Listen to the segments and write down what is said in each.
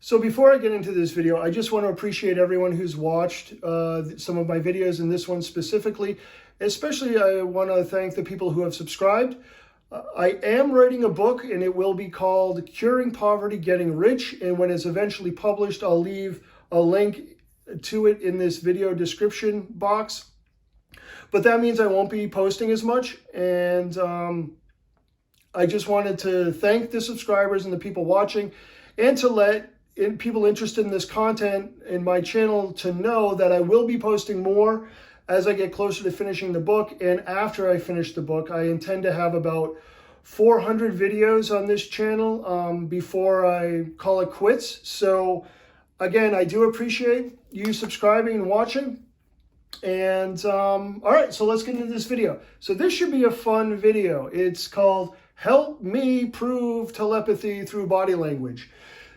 So before I get into this video, I just want to appreciate everyone who's watched some of my videos, and this one specifically. Especially, I want to thank the people who have subscribed. I am writing a book, and it will be called Curing Poverty, Getting Rich. And when it's eventually published, I'll leave a link to it in this video description box. But that means I won't be posting as much. And I just wanted to thank the subscribers and the people watching, and to let people interested in this content in my channel to know that I will be posting more as I get closer to finishing the book. And after I finish the book, I intend to have about 400 videos on this channel before I call it quits. So again, I do appreciate you subscribing and watching. And all right, so let's get into this video. So this should be a fun video. It's called Help Me Prove Telepathy Through Body Language.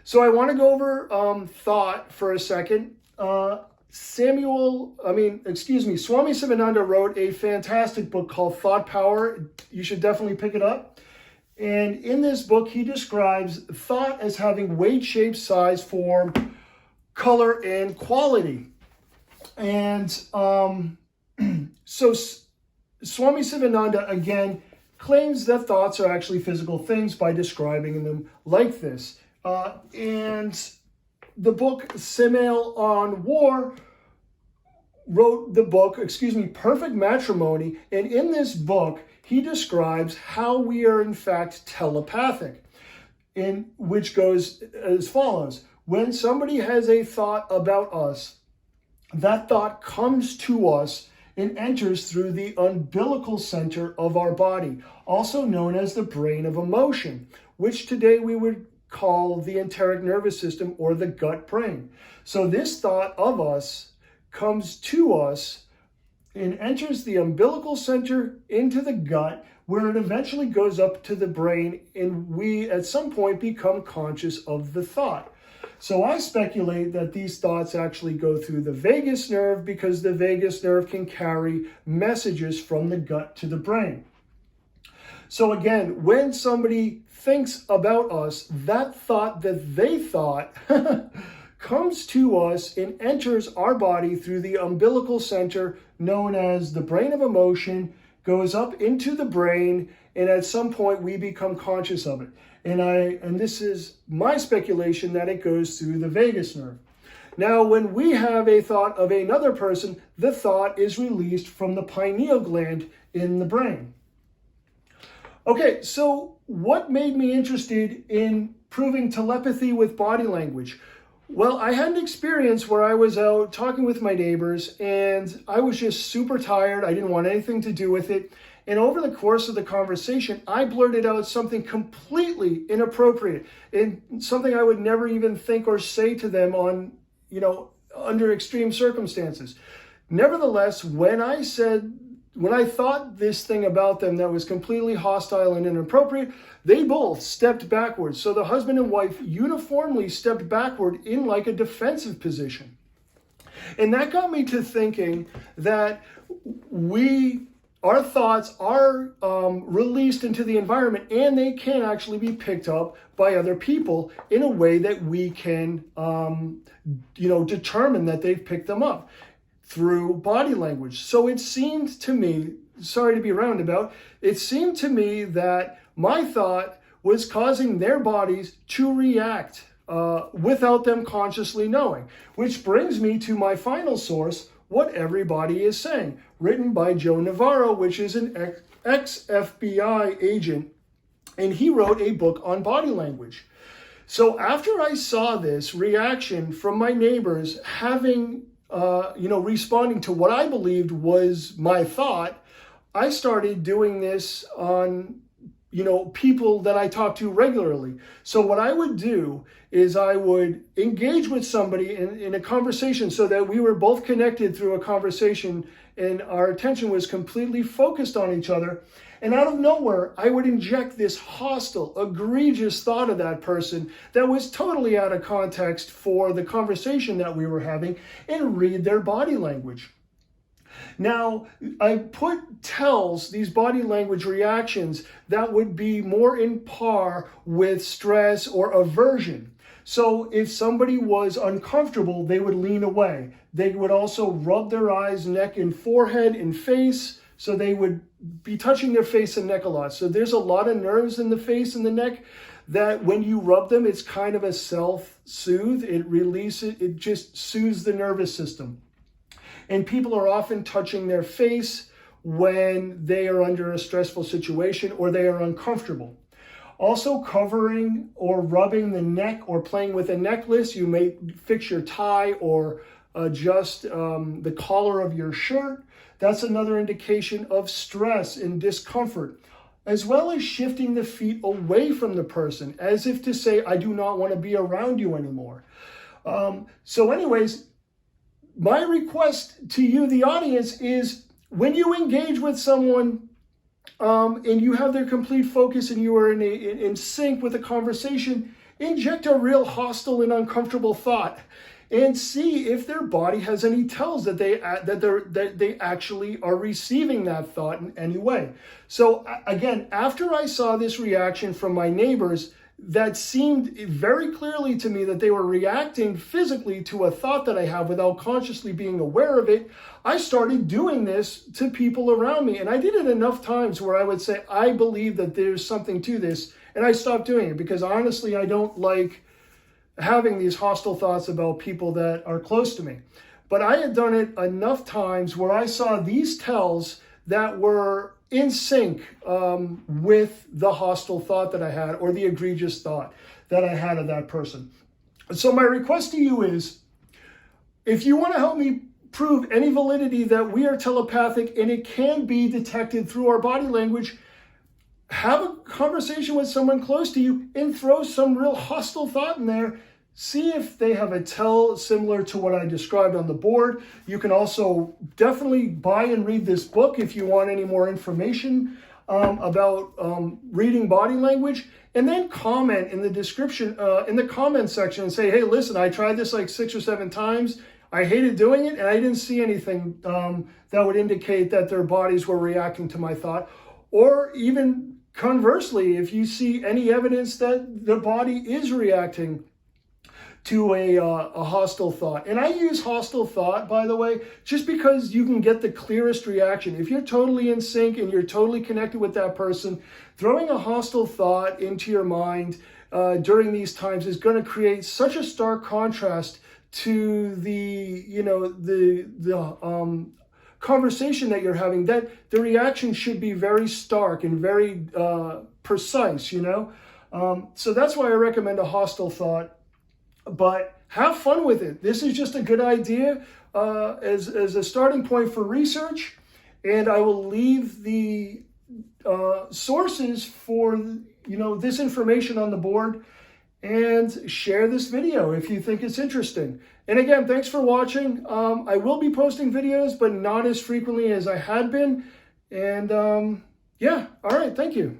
So I want to go over thought for a second. Swami Sivananda wrote a fantastic book called Thought Power. You should definitely pick it up. And in this book, he describes thought as having weight, shape, size, form, color, and quality. And so Swami Sivananda, again, claims that thoughts are actually physical things by describing them like this. And the book Samael on Weor wrote the book, Perfect Matrimony. And in this book, he describes how we are in fact telepathic, which goes as follows. When somebody has a thought about us, that thought comes to us and enters through the umbilical center of our body, also known as the brain of emotion, which today we would call the enteric nervous system or the gut brain. So this thought of us comes to us and enters the umbilical center into the gut, where it eventually goes up to the brain, and we at some point become conscious of the thought. So I speculate that these thoughts actually go through the vagus nerve, because the vagus nerve can carry messages from the gut to the brain. So again, when somebody thinks about us, that thought that they thought comes to us and enters our body through the umbilical center, known as the brain of emotion, goes up into the brain, and at some point we become conscious of it. And this is my speculation that it goes through the vagus nerve. Now, when we have a thought of another person, the thought is released from the pineal gland in the brain. Okay, so what made me interested in proving telepathy with body language? Well, I had an experience where I was out talking with my neighbors, and I was just super tired. I didn't want anything to do with it. And over the course of the conversation, I blurted out something completely inappropriate, and something I would never even think or say to them under extreme circumstances. Nevertheless, when I thought this thing about them that was completely hostile and inappropriate, they both stepped backwards. So the husband and wife uniformly stepped backward in like a defensive position. And that got me to thinking that our thoughts are released into the environment, and they can actually be picked up by other people in a way that we can, determine that they've picked them up through body language. So it seemed to me, sorry to be roundabout, it seemed to me that my thought was causing their bodies to react without them consciously knowing, which brings me to my final source, What Everybody Is Saying, written by Joe Navarro, which is an ex-FBI agent, and he wrote a book on body language. So after I saw this reaction from my neighbors having responding to what I believed was my thought, I started doing this on, people that I talk to regularly. So what I would do is I would engage with somebody in a conversation so that we were both connected through a conversation and our attention was completely focused on each other. And out of nowhere, I would inject this hostile, egregious thought of that person that was totally out of context for the conversation that we were having, and read their body language. Now, I put tells, these body language reactions, that would be more in par with stress or aversion. So if somebody was uncomfortable, they would lean away. They would also rub their eyes, neck, and forehead and face. So they would be touching their face and neck a lot. So there's a lot of nerves in the face and the neck that when you rub them, it's kind of a self-soothe. It just soothes the nervous system. And people are often touching their face when they are under a stressful situation or they are uncomfortable. Also, covering or rubbing the neck or playing with a necklace. You may fix your tie or adjust the collar of your shirt. That's another indication of stress and discomfort, as well as shifting the feet away from the person, as if to say, I do not want to be around you anymore. So anyways, my request to you, the audience, is when you engage with someone and you have their complete focus and you are in sync with the conversation, inject a real hostile and uncomfortable thought and see if their body has any tells that they actually are receiving that thought in any way. So again, after I saw this reaction from my neighbors, that seemed very clearly to me that they were reacting physically to a thought that I have without consciously being aware of it, I started doing this to people around me. And I did it enough times where I would say, I believe that there's something to this. And I stopped doing it because honestly, I don't like having these hostile thoughts about people that are close to me. But I had done it enough times where I saw these tells that were in sync with the hostile thought that I had or the egregious thought that I had of that person. So my request to you is, if you want to help me prove any validity that we are telepathic and it can be detected through our body language, have a conversation with someone close to you and throw some real hostile thought in there. See if they have a tell similar to what I described on the board. You can also definitely buy and read this book if you want any more information about reading body language. And then comment in the description, in the comment section, and say, hey, listen, I tried this like 6 or 7 times. I hated doing it, and I didn't see anything that would indicate that their bodies were reacting to my thought. Or even conversely, if you see any evidence that the body is reacting to a hostile thought. And I use hostile thought, by the way, just because you can get the clearest reaction. If you're totally in sync and you're totally connected with that person, throwing a hostile thought into your mind during these times is going to create such a stark contrast to the conversation that you're having, that the reaction should be very stark and very precise, So that's why I recommend a hostile thought. But have fun with it. This is just a good idea as a starting point for research. And I will leave the sources for this information on the board, and share this video if you think it's interesting. And again, thanks for watching. I will be posting videos, but not as frequently as I had been. And yeah, all right, thank you.